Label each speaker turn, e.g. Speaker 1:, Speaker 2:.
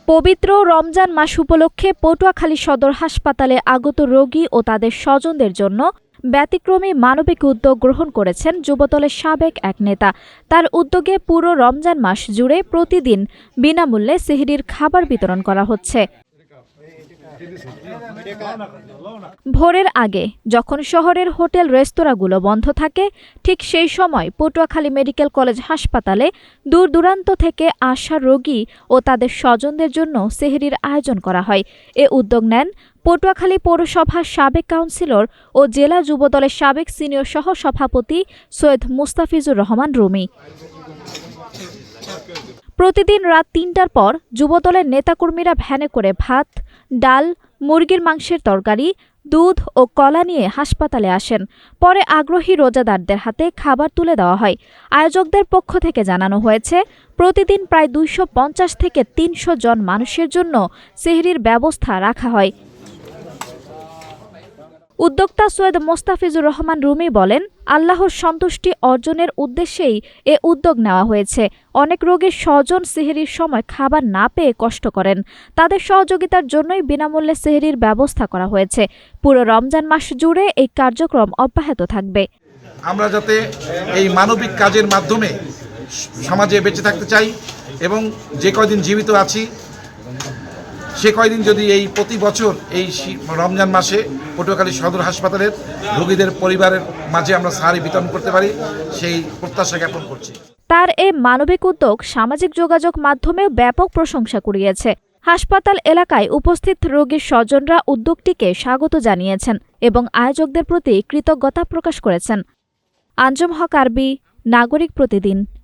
Speaker 1: পবিত্র রমজান মাস উপলক্ষে পটুয়াখালী সদর হাসপাতালে আগত রোগী ও তাদের স্বজনদের জন্য ব্যতিক্রমী মানবিক উদ্যোগ গ্রহণ করেছেন যুবদলের সাবেক এক নেতা। তার উদ্যোগে পুরো রমজান মাস জুড়ে প্রতিদিন বিনামূল্যে সেহরির খাবার বিতরণ করা হচ্ছে। ভোরের আগে যখন শহরের হোটেল রেস্তোরাঁগুলো বন্ধ থাকে, ঠিক সেই সময় পটুয়াখালী মেডিকেল কলেজ হাসপাতালে দূর দূরান্ত থেকে আসা রোগী ও তাদের স্বজনদের জন্য সেহরির আয়োজন করা হয়। এ উদ্যোগ নেন পটুয়াখালী পৌরসভার সাবেক কাউন্সিলর ও জেলা যুবদলের সাবেক সিনিয়র সহ-সভাপতি সৈয়দ মুস্তাফিজুর রহমান রুমি। প্রতিদিন রাত ৩টার পর যুবদলের নেতাকর্মীরা ভ্যানে করে ভাত, ডাল, মুরগির মাংসের তরকারি, দুধ ও কলা নিয়ে হাসপাতালে আসেন। পরে আগ্রহী রোজাদারদের হাতে খাবার তুলে দেওয়া হয়। আয়োজকদের পক্ষ থেকে জানানো হয়েছে, প্রতিদিন প্রায় ২৫০ থেকে ৩০০ জন মানুষের জন্য সেহরির ব্যবস্থা রাখা হয়। উদ্যোক্তা সৈয়দ মোস্তাফিজুর রহমান রুমি বলেন, আল্লাহর সন্তুষ্টি অর্জনের উদ্দেশ্যেই এ উদ্যোগ নেওয়া হয়েছে। অনেক রোগীর স্বজন সেহরির সময় খাবার না পেয়ে কষ্ট করেন। তাদের সহযোগিতার জন্যই বিনামূল্যে সেহরির ব্যবস্থা করা হয়েছে। পুরো রমজান মাস জুড়ে এই কার্যক্রম অব্যাহত থাকবে।
Speaker 2: আমরা যাতে এই মানবিক কাজের মাধ্যমে সমাজে বেঁচে থাকতে চাই এবং যে কয়দিন জীবিত আছি সে কয়দিন যদি এই প্রতি বছর এই রমজান মাসে পটুয়াখালী সদর হাসপাতালের রোগীদের পরিবারের মাঝে আমরা সাহারি বিতরণ করতে পারি, সেই প্রত্যাশা জ্ঞাপন করছি।
Speaker 1: তার এই মানবিক উদ্যোগ সামাজিক যোগাযোগ মাধ্যমেও ব্যাপক প্রশংসা কুড়িয়েছে। হাসপাতাল এলাকায় উপস্থিত রোগীর স্বজনরা উদ্যোগটিকে স্বাগত জানিয়েছেন এবং আয়োজকদের প্রতি কৃতজ্ঞতা প্রকাশ করেছেন। আঞ্জুম হক আরবি, নাগরিক প্রতিদিন।